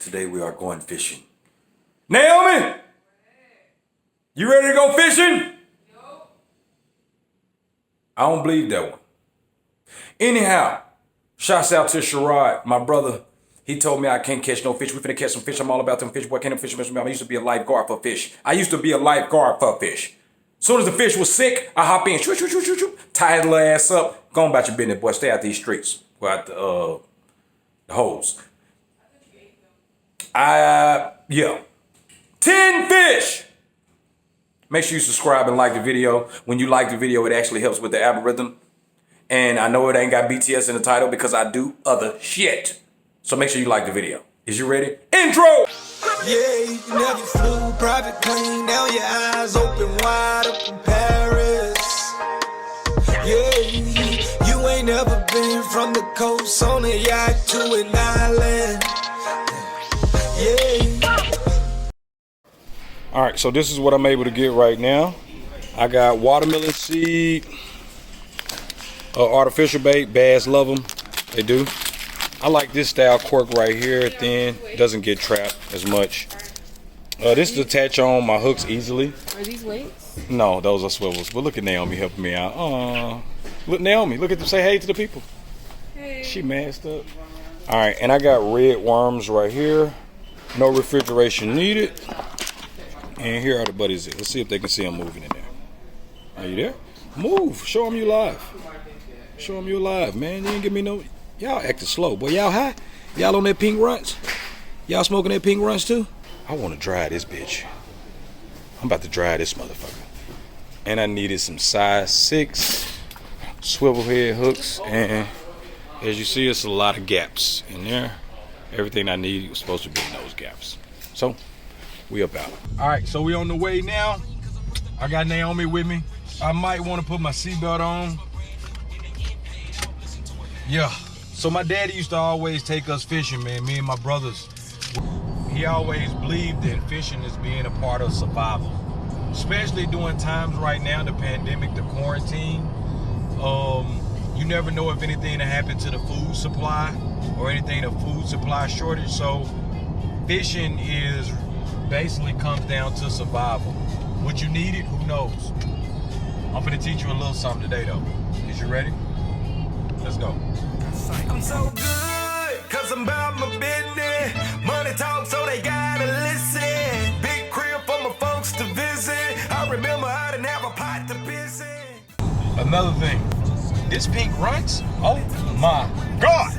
Today we are going fishing. Naomi! You ready to go fishing? No. I don't believe that one. Anyhow, shouts out to Sherrod, my brother. He told me I can't catch no fish. We finna catch some fish. I'm all about them fish. Boy, can't them fish. I used to be a lifeguard for fish. Soon as the fish was sick, I hop in, tie his little ass up, go on about your business, boy. Stay out these streets. Go out the holes. Yeah. 10 fish! Make sure you subscribe and like the video. When you like the video, it actually helps with the algorithm. And I know it ain't got BTS in the title because I do other shit. So make sure you like the video. Is you ready? Intro! Yeah, you never flew private plane, now your eyes open wide up in Paris. Yeah, you ain't never been from the coast on a yacht to an island. Yeah. All right, so this is what I'm able to get right now. I got watermelon seed, artificial bait. Bass love them, they do. I like this style cork right here, thin, doesn't get trapped as much. This is to attach on my hooks easily. Are these weights? No, those are swivels. But look at Naomi helping me out. Aww. Look, Naomi, look at them. Say hey to the people. Hey. She masked up. All right, and I got red worms right here. No refrigeration needed. And here are the buddies. Let's see if they can see them moving in there. Are you there? Move. Show them you live. Show them you live, man. You ain't give me no... Y'all acting slow. Boy, y'all high? Y'all on that pink runts? Y'all smoking that pink runts too? I want to dry this bitch. I'm about to dry this motherfucker. And I needed some size 6 swivel head hooks. And as you see, it's a lot of gaps in there. Everything I need was supposed to be in those gaps. So, we up out. All right, so we on the way now. I got Naomi with me. I might want to put my seatbelt on. Yeah. So my daddy used to always take us fishing, man, me and my brothers. He always believed in fishing as being a part of survival. Especially during times right now, the pandemic, the quarantine. You never know if anything to happen to the food supply or anything, a food supply shortage. So fishing is basically comes down to survival. Would you need it? Who knows? I'm gonna teach you a little something today though. Is you ready? Let's go. I'm so good, cause I'm about my business. Money talk, so they gotta listen. Big crib for my folks to visit. I remember I didn't have a pot to piss in. Another thing, this pink runts, oh my God.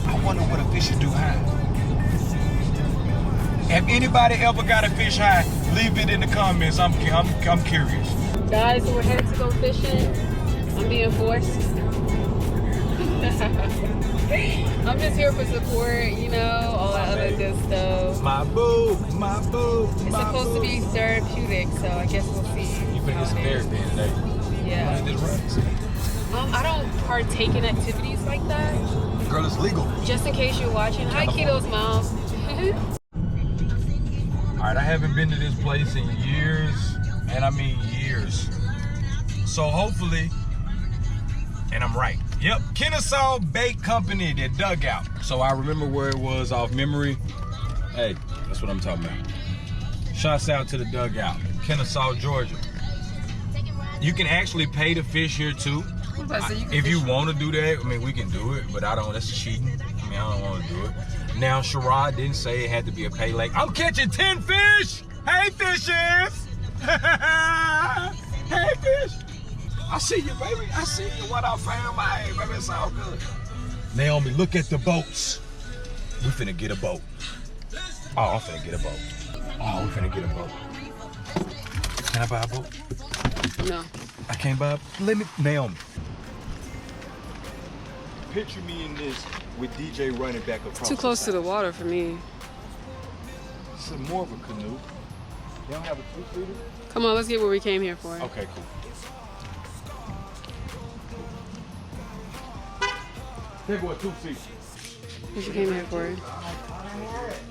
I wonder what a fish do high. Have anybody ever got a fish high? Leave it in the comments, I'm curious. Guys, we're headed to go fishing. I'm being forced. I'm just here for support, you know, all that other good stuff. My boo, my boo. It's supposed to be therapeutic, so I guess we'll see. You been some therapy today. Yeah. I don't partake in activities like that. Girl, it's legal. Just in case you're watching. Hi, Kito's mom. All right, I haven't been to this place in years, and I mean years. So hopefully, and I'm right. Yep, Kennesaw Bait Company, their dugout. So I remember where it was off memory. Hey, that's what I'm talking about. Shouts out to the dugout, Kennesaw, Georgia. You can actually pay to fish here too. If you want to do that, I mean, we can do it, but I don't, that's cheating. I mean, I don't want to do it. Now, Sherrod didn't say it had to be a pay lake. I'm catching 10 fish! Hey, fishes! Hey, fish! I see you, baby. I see you. What up, fam? Hey, baby, it's all good. Naomi, look at the boats. We finna get a boat. Oh, I'm finna get a boat. Oh, we finna get a boat. Can I buy a boat? No. I can't buy a boat. Let me, Naomi. Picture me in this with DJ running back across. Too close to the water for me. This is more of a canoe. You don't have a 2-seater? Come on, let's get what we came here for. Okay, cool. Take what 2-seater? What you came here for?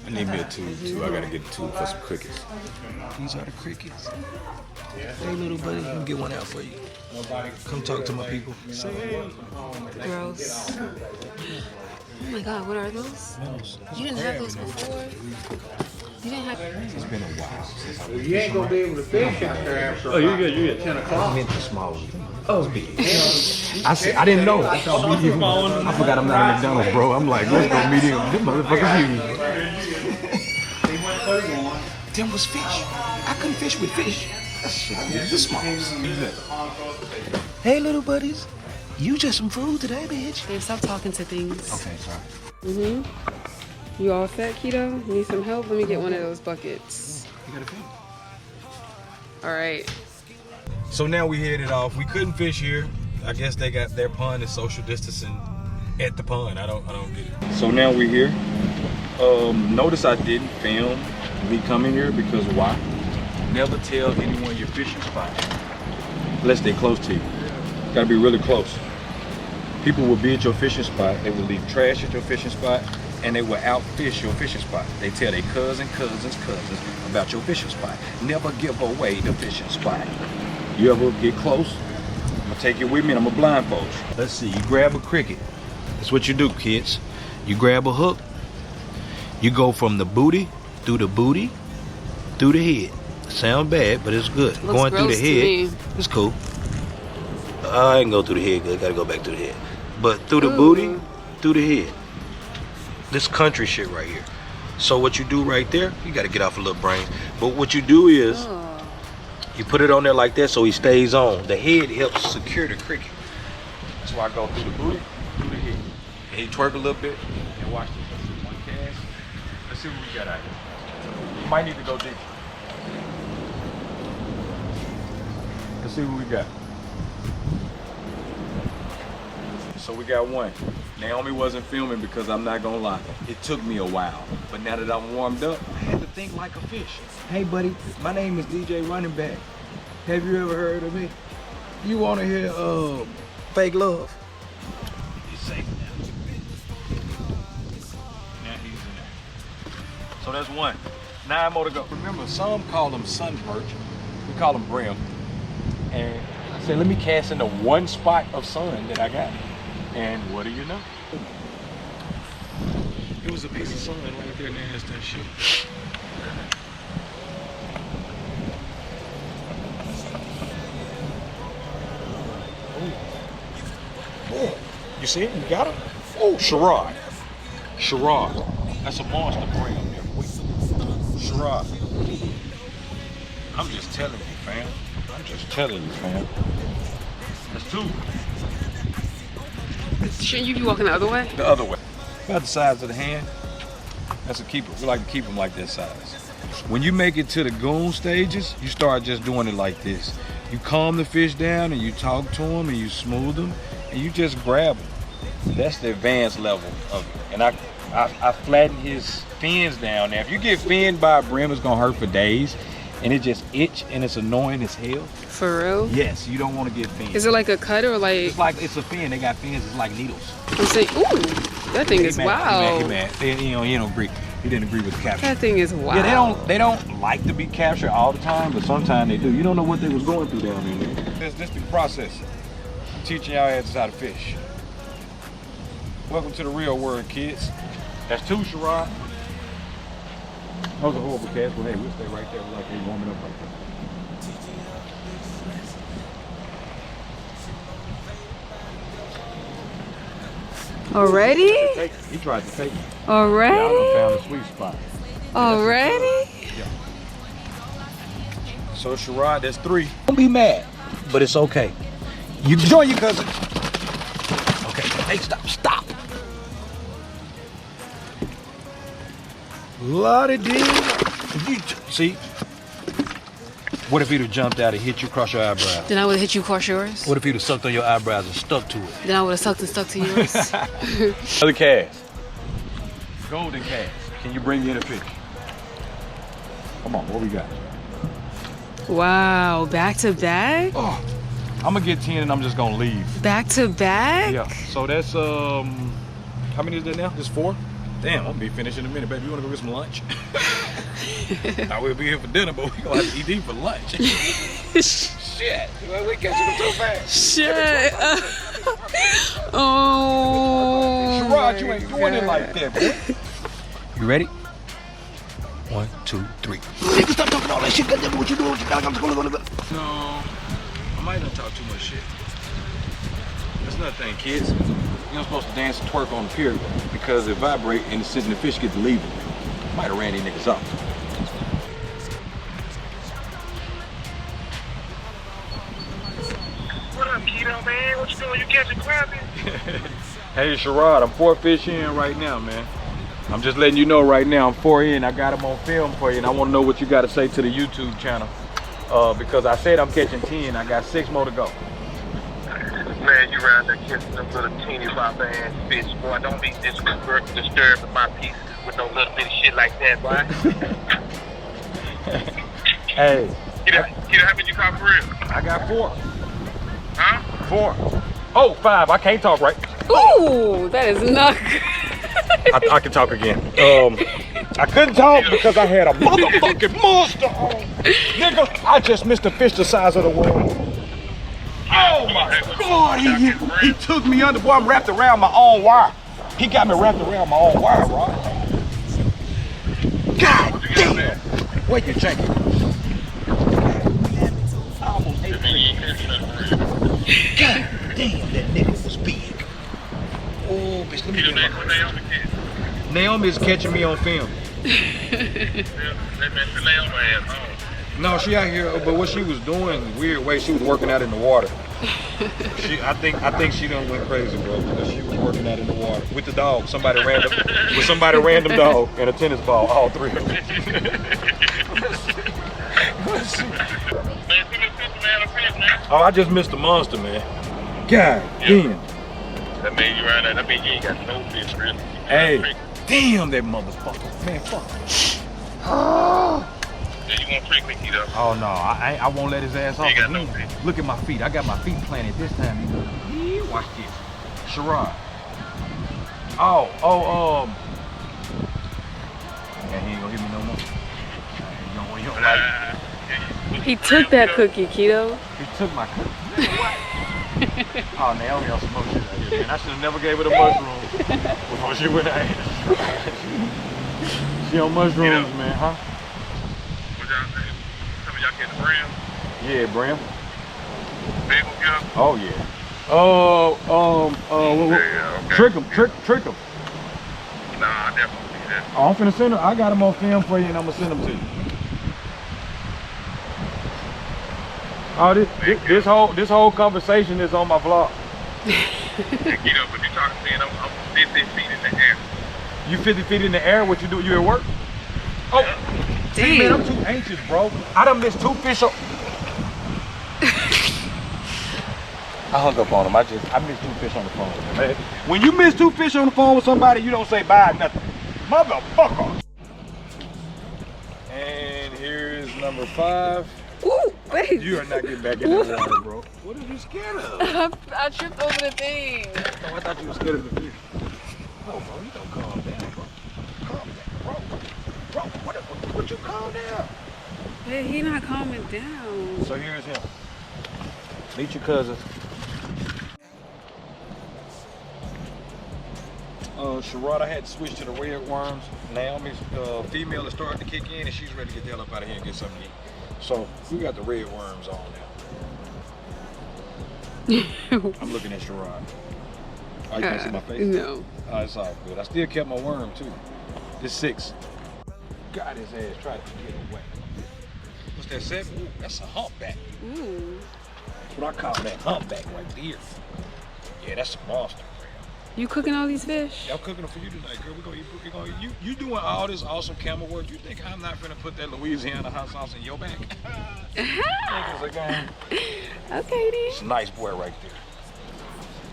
I need me a tube too. I gotta get a tube for some crickets. These are the crickets. Hey little buddy, let me get one out for you. Come talk to my people. Say hey. Gross. Oh my God, what are those? You didn't have those before. You didn't have. It's been a while since I You ain't gonna be able to fish out there after Oh, you're good. You're good. 10 o'clock. I meant the small one. Oh, big. I didn't know. I forgot I'm not at McDonald's, bro. I'm like, let's go medium. Them motherfuckers huge. Them was fish. I couldn't fish with fish. The smalls. Hey, little buddies. You just some food today, bitch. Babe, stop talking to things. Okay, sorry. Mm-hmm. You all set, Keto? Need some help? Let me get one of those buckets. You got a fish? All right. So now we headed off. We couldn't fish here. I guess they got their pond is social distancing at the pond. I don't get it. So now we're here. Notice I didn't film me coming here because why? Never tell anyone your fishing spot unless they're close to you. Gotta be really close. People will be at your fishing spot. They will leave trash at your fishing spot, and they will outfish your fishing spot. They tell their cousins about your fishing spot. Never give away the fishing spot. You ever get close? I'm gonna take you with me and I'm gonna blindfold you. Let's see, you grab a cricket. That's what you do, kids. You grab a hook. You go from the booty, through the head. Sound bad, but it's good. Looks Going through the gross to me. head, it's cool. I can go through the head, good. Gotta go back through the head. But through the booty, through the head. This country shit right here. So what you do right there, you gotta get off a little brain. But what you do is, you put it on there like that so he stays on. The head helps secure the cricket. That's why I go through the booty, through the head. And he twerk a little bit, and watch this. Let's see one cast. Let's see what we got out here. You might need to go deep. Let's see what we got. So we got one. Naomi wasn't filming because I'm not gonna lie, it took me a while. But now that I'm warmed up, I had to think like a fish. Hey buddy, my name is DJ Running Back. Have you ever heard of me? You wanna hear Fake Love? He's safe now. Now he's in there. So that's one. 9 more to go. Remember, some call them sun perch. We call them brim. And I said, let me cast into one spot of sun that I got. And what do you know? It was a piece of sun right there, nasty that shit. Oh. You see it? You got it? Oh, Sherrod. Sherrod. That's a monster brim there. Sherrod. I'm just telling you, fam. I'm just telling you, fam. That's 2. Shouldn't you be walking the other way? The other way. About the size of the hand. That's a keeper. We like to keep them like that size. When you make it to the goon stages, you start just doing it like this. You calm the fish down and you talk to them and you smooth them and you just grab them. That's the advanced level of it. And I flatten his fins down. Now, if you get finned by a brim, it's gonna hurt for days, and it just itch and it's annoying as hell. For real? Yes, you don't want to get finned. Is it like a cut or like? It's a fin. They got fins. It's like needles. I'm saying, ooh, that thing is wow. He mad. He don't agree. He didn't agree with the capture. That thing is wow. Yeah, they don't like to be captured all the time, but sometimes they do. You don't know what they was going through down there. This the process. I'm teaching y'all how to fish. Welcome to the real world, kids. That's 2, Sherrod. That was a horrible cast, but hey, we'll stay right there like they warming up right there. Already? He tried to take me. Already? Y'all done found a sweet spot. Already? Yeah. So Sherrod, that's 3. Don't be mad, but it's okay. You join your cousin. Okay, hey, stop. La-di-dee. See? What if he'd have jumped out and hit you across your eyebrow? Then I would have hit you across yours. What if he'd have sucked on your eyebrows and stuck to it? Then I would have sucked and stuck to yours. Another cast. Golden cast. Can you bring in a fish? Come on, what we got? Wow, back to back? Oh, I'm gonna get 10 and I'm just gonna leave. Back to back? Yeah, so that's, how many is that now? Just 4? Damn, I'm gonna be finished in a minute, baby. You wanna go get some lunch? Thought we'd be here for dinner, but we gonna have to eat these for lunch. Shit, we catching them too fast. Shit. Oh. Sherrod, you ain't doing it like that, boy. You ready? 1, 2, 3. Nigga, stop talking all that shit. Goddamn, what you doing? No, I might not talk too much shit. That's another thing, kids. You're not supposed to dance and twerk on the pier because it vibrate and the fish get to leave them. Might have ran these niggas off. What up, KITO, man? What you doing? You catching crappie? Hey, Sherrod, I'm 4 fish in right now, man. I'm just letting you know right now, I'm 4 in. I got them on film for you, and I want to know what you got to say to the YouTube channel. Because I said I'm catching 10. I got 6 more to go. Man, you around there catching them little teeny bopper ass fish, boy. Don't be disturbing my peace with no little bitty shit like that, boy. Hey. KITO, how many you caught for real? I got 4. Huh? 4. Oh, 5. I can't talk right. Ooh, that is not good. I can talk again. I couldn't talk because I had a motherfucking monster on. Nigga, I just missed a fish the size of the world. Oh my God, he took me under, boy, I'm wrapped around my own wire. He got me wrapped around my own wire, Rod. God damn. Wait, you check it. I almost ate it. God damn, that nigga was big. Oh, bitch, let me get my... Naomi is catching me on film. No, she out here, but what she was doing, weird way, she was working out in the water. I think she done went crazy, bro, because she was working out in the water with the dog. Somebody random dog and a tennis ball, all 3 of them. Oh, I just missed the monster, man. God damn. That made you right there. That means you ain't got no fish, really. Hey, damn that motherfucker. Man, fuck. Yeah, you want trick me, KITO? Oh no, I won't let his ass off. You got no fish. Look at my feet. I got my feet planted this time. Watch this. Sherrod. Yeah, he ain't gonna hit me no more. He don't like it. He took that cookie, KITO. He took my cookie. Oh, Naomi on some more shit out here, man. I should have never gave her the mushrooms before she went out here. She on mushrooms, man, huh? What y'all saying? Some of y'all catch brim? Yeah, Brim. Big one, KITO? Oh yeah. Okay. Trick him. Nah, I definitely see that. Oh, I'm finna send her. I got him on film for you, and I'm gonna send them to you. Oh, this whole conversation is on my vlog. Hey, KITO, but you talking to me, and I'm 50 feet in the air. You 50 feet in the air? What you do? You at work? Oh, see, man, I'm too anxious, bro. I done missed 2 fish. I hung up on him. I missed 2 fish on the phone. Man, when you miss 2 fish on the phone with somebody, you don't say bye nothing. Motherfucker. And here's number 5. Ooh, wait. You are not getting back in that water, bro. What are you scared of? I tripped over the thing. Oh, I thought you were scared of the fish. Oh, bro, you don't calm down, bro. Calm down, bro. What you calm down? Hey, he not calming down. So here's him. Meet your cousin. Sherrod, I had to switch to the red worms. Naomi's female is starting to kick in, and she's ready to get the hell up out of here and get something to eat. So we got the red worms on now. I'm looking at Sherrod. Oh, you can't see my face? No. Oh, it's all good. I still kept my worm too. This 6. Got his ass trying to get away. What's that 7? Ooh, that's a humpback. Ooh. That's what I call that humpback right there. Yeah, that's a monster. You cooking all these fish? Yeah, I'm cooking them for you tonight, girl. We're gonna eat. You doing all this awesome camera work. You think I'm not gonna put that Louisiana hot sauce in your bag? Okay, then. It's a nice boy right there.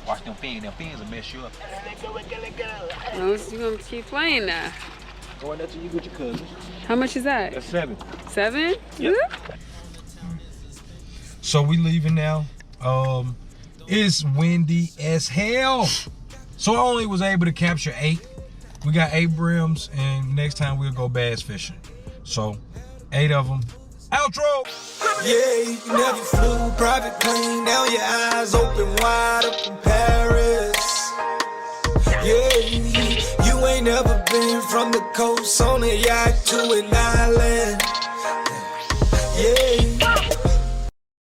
Watch them fins will mess you up. Oh, so you gonna keep playing now? Go in there till you get your cousins. How much is that? That's 7. 7? Yep. So we leaving now. It's windy as hell. So I only was able to capture 8. We got 8 brims, and next time we'll go bass fishing. So 8 of them, Outro. Yeah, you never flew private plane. Now your eyes open wide up in Paris. Yeah, you ain't never been from the coast on a yacht to an island. Yeah.